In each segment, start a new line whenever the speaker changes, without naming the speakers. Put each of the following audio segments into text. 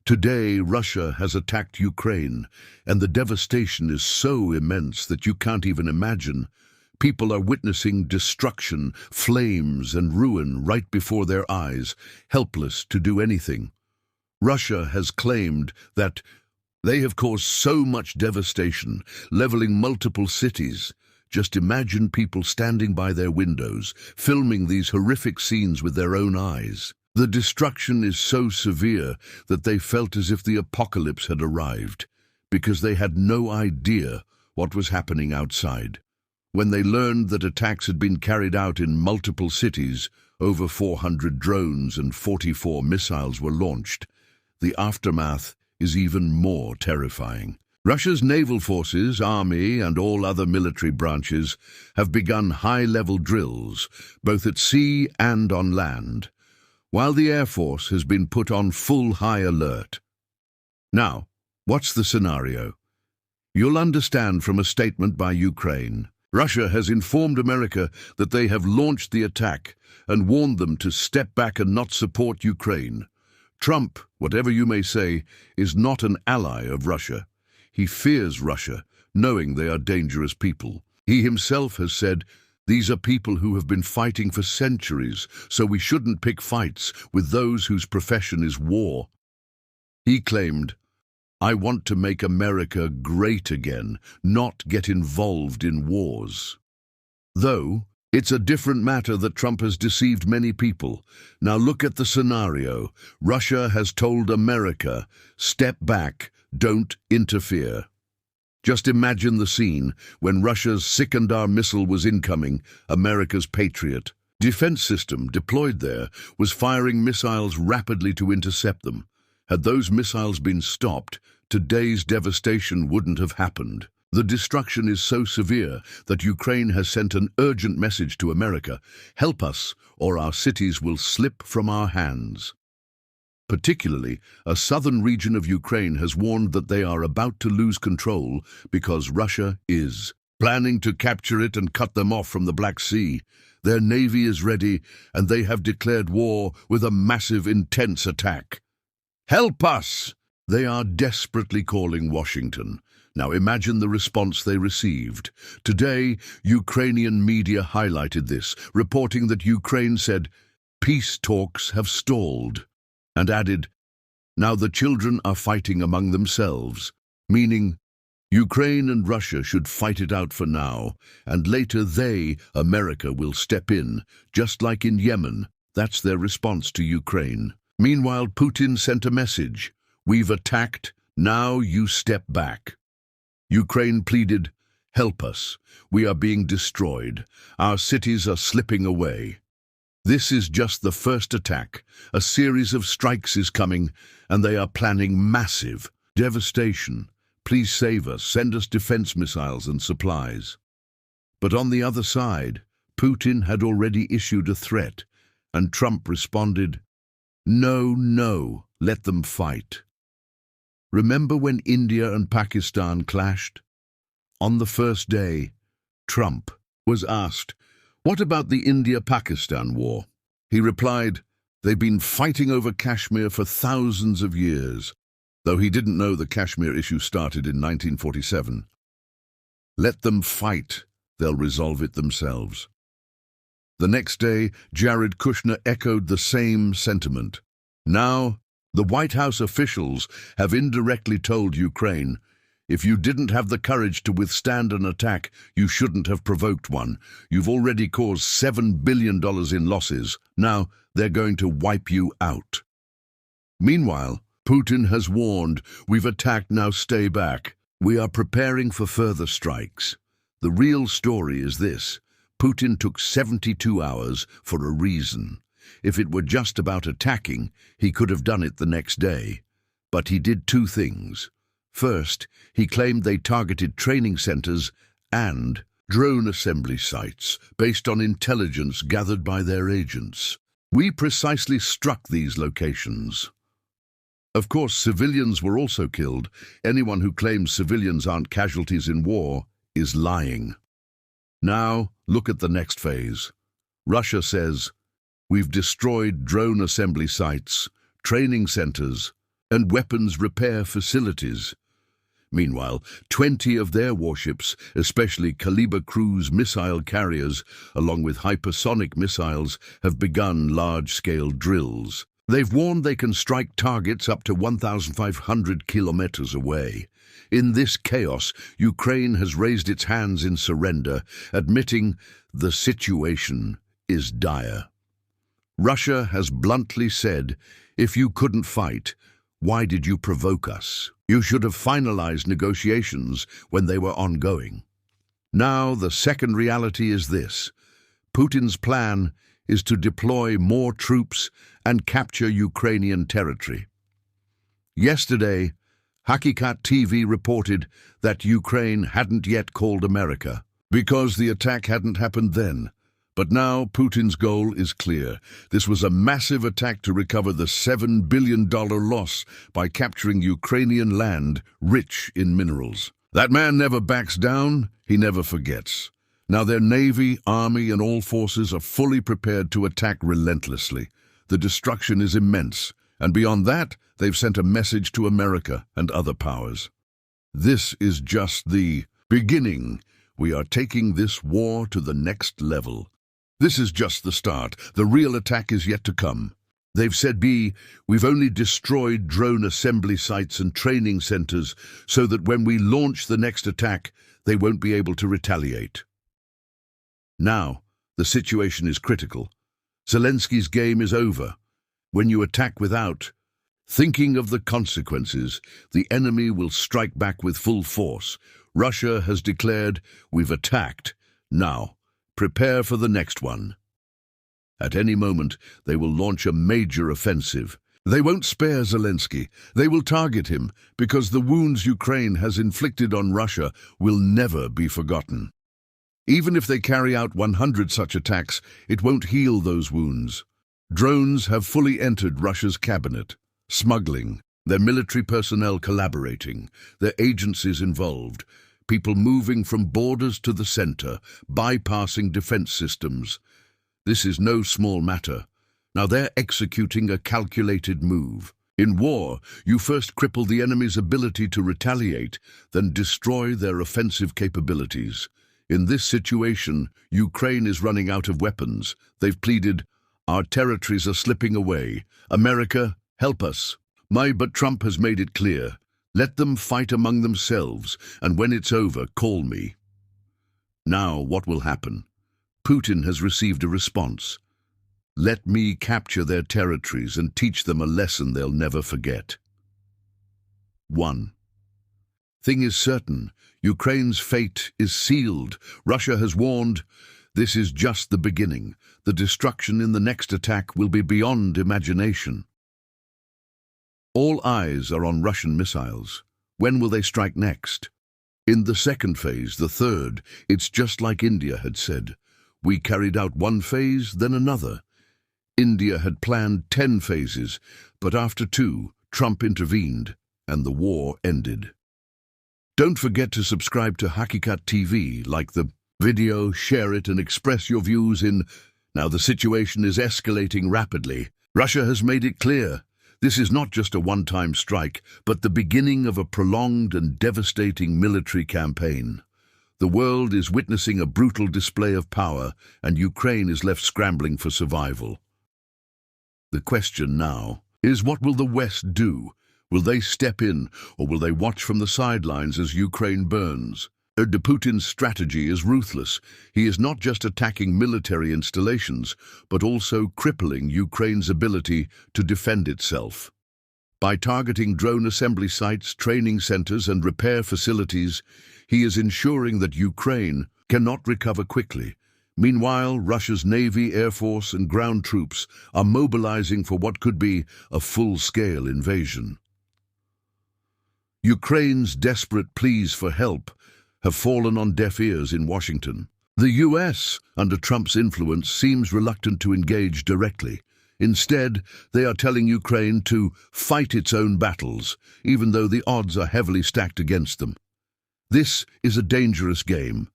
Today, Russia has attacked Ukraine, and the devastation is so immense that you can't even imagine. People are witnessing destruction, flames, and ruin right before their eyes, helpless to do anything. Russia has claimed that they have caused so much devastation, leveling multiple cities. Just imagine people standing by their windows, filming these horrific scenes with their own eyes. The destruction is so severe that they felt as if the apocalypse had arrived, because they had no idea what was happening outside. When they learned that attacks had been carried out in multiple cities, over 400 drones and 44 missiles were launched, the aftermath is even more terrifying. Russia's naval forces, army, and all other military branches have begun high-level drills, both at sea and on land, while the Air Force has been put on full high alert. Now, what's the scenario? You'll understand from a statement by Ukraine. Russia has informed America that they have launched the attack and warned them to step back and not support Ukraine. Trump, whatever you may say, is not an ally of Russia. He fears Russia, knowing they are dangerous people. He himself has said, "These are people who have been fighting for centuries, so we shouldn't pick fights with those whose profession is war." He claimed, "I want to make America great again, not get involved in wars." Though, it's a different matter that Trump has deceived many people. Now look at the scenario. Russia has told America, "Step back, don't interfere." Just imagine the scene when Russia's Iskander missile was incoming, America's Patriot defense system deployed there was firing missiles rapidly to intercept them. Had those missiles been stopped, today's devastation wouldn't have happened. The destruction is so severe that Ukraine has sent an urgent message to America: "Help us, or our cities will slip from our hands." Particularly, a southern region of Ukraine has warned that they are about to lose control because Russia is planning to capture it and cut them off from the Black Sea. Their navy is ready, and they have declared war with a massive, intense attack. "Help us!" They are desperately calling Washington. Now imagine the response they received. Today, Ukrainian media highlighted this, reporting that Ukraine said, "Peace talks have stalled," and added, "Now the children are fighting among themselves," meaning Ukraine and Russia should fight it out for now, and later they, America, will step in, just like in Yemen. That's their response to Ukraine. Meanwhile, Putin sent a message: "We've attacked, now you step back." Ukraine pleaded, "Help us. We are being destroyed. Our cities are slipping away." This is just the first attack. A series of strikes is coming, and they are planning massive devastation. "Please save us, send us defense missiles and supplies." But on the other side, Putin had already issued a threat, and Trump responded, "No, no, let them fight." Remember when India and Pakistan clashed? On the first day, Trump was asked, "What about the India-Pakistan war?" He replied, "They've been fighting over Kashmir for thousands of years," though he didn't know the Kashmir issue started in 1947. "Let them fight, they'll resolve it themselves." The next day, Jared Kushner echoed the same sentiment. Now, the White House officials have indirectly told Ukraine, "If you didn't have the courage to withstand an attack, you shouldn't have provoked one. You've already caused $7 billion in losses. Now they're going to wipe you out." Meanwhile, Putin has warned, "We've attacked, now stay back. We are preparing for further strikes." The real story is this: Putin took 72 hours for a reason. If it were just about attacking, he could have done it the next day. But he did two things. First, he claimed they targeted training centers and drone assembly sites based on intelligence gathered by their agents. "We precisely struck these locations." Of course, civilians were also killed. Anyone who claims civilians aren't casualties in war is lying. Now, look at the next phase. Russia says, "We've destroyed drone assembly sites, training centers, and weapons repair facilities. Meanwhile, 20 of their warships, especially Caliber cruise missile carriers, along with hypersonic missiles, have begun large-scale drills. They've warned they can strike targets up to 1,500 kilometers away. In this chaos, Ukraine has raised its hands in surrender, admitting the situation is dire. Russia has bluntly said, "If you couldn't fight, why did you provoke us? You should have finalized negotiations when they were ongoing." Now, the second reality is this. Putin's plan is to deploy more troops and capture Ukrainian territory. Yesterday, Hakikat TV reported that Ukraine hadn't yet called America because the attack hadn't happened then. But now Putin's goal is clear. This was a massive attack to recover the $7 billion loss by capturing Ukrainian land rich in minerals. That man never backs down, he never forgets. Now their navy, army, and all forces are fully prepared to attack relentlessly. The destruction is immense, and beyond that, they've sent a message to America and other powers. This is just the beginning. We are taking this war to the next level. This is just the start. The real attack is yet to come. They've said, we've only destroyed drone assembly sites and training centers so that when we launch the next attack, they won't be able to retaliate. Now, the situation is critical. Zelensky's game is over. When you attack without thinking of the consequences, the enemy will strike back with full force. Russia has declared, "We've attacked. Now, prepare for the next one." At any moment, they will launch a major offensive. They won't spare Zelensky. They will target him because the wounds Ukraine has inflicted on Russia will never be forgotten. Even if they carry out 100 such attacks, it won't heal those wounds. Drones have fully entered Russia's cabinet. Smuggling, their military personnel collaborating, their agencies involved, people moving from borders to the center, bypassing defense systems. This is no small matter. Now they're executing a calculated move. In war, you first cripple the enemy's ability to retaliate, then destroy their offensive capabilities. In this situation, Ukraine is running out of weapons. They've pleaded, "Our territories are slipping away. America, help us." But Trump has made it clear. Let them fight among themselves, and when it's over, call me. Now, what will happen? Putin has received a response. Let me capture their territories and teach them a lesson they'll never forget. 1. Thing is certain. Ukraine's fate is sealed. Russia has warned, this is just the beginning. The destruction in the next attack will be beyond imagination. All eyes are on Russian missiles. When will they strike next? In the second phase, the third, it's just like India had said. We carried out one phase, then another. India had planned 10 phases, but after 2, Trump intervened, and the war ended. Don't forget to subscribe to Hakikat TV, like the video, share it, and express your views in... Now the situation is escalating rapidly. Russia has made it clear. This is not just a one-time strike, but the beginning of a prolonged and devastating military campaign. The world is witnessing a brutal display of power, and Ukraine is left scrambling for survival. The question now is, what will the West do? Will they step in, or will they watch from the sidelines as Ukraine burns? Putin's strategy is ruthless. He is not just attacking military installations, but also crippling Ukraine's ability to defend itself. By targeting drone assembly sites, training centers, and repair facilities, he is ensuring that Ukraine cannot recover quickly. Meanwhile, Russia's Navy, Air Force, and ground troops are mobilizing for what could be a full-scale invasion. Ukraine's desperate pleas for help have fallen on deaf ears in Washington. The US, under Trump's influence, seems reluctant to engage directly. Instead, they are telling Ukraine to fight its own battles, even though the odds are heavily stacked against them. This is a dangerous game.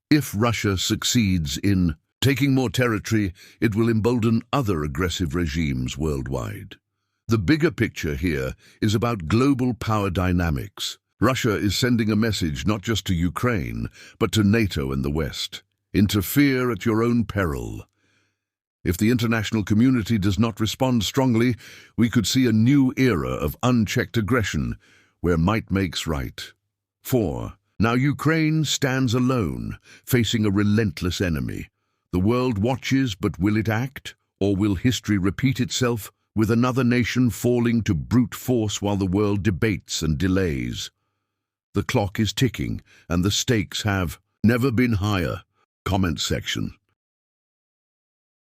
If Russia succeeds in taking more territory, it will embolden other aggressive regimes worldwide. The bigger picture here is about global power dynamics. Russia is sending a message not just to Ukraine, but to NATO and the West. Interfere at your own peril. If the international community does not respond strongly, we could see a new era of unchecked aggression, where might makes right. 4. Now Ukraine stands alone, facing a relentless enemy. The world watches, but will it act? Or will history repeat itself, with another nation falling to brute force while the world debates and delays? The clock is ticking, and the stakes have never been higher. Comment section.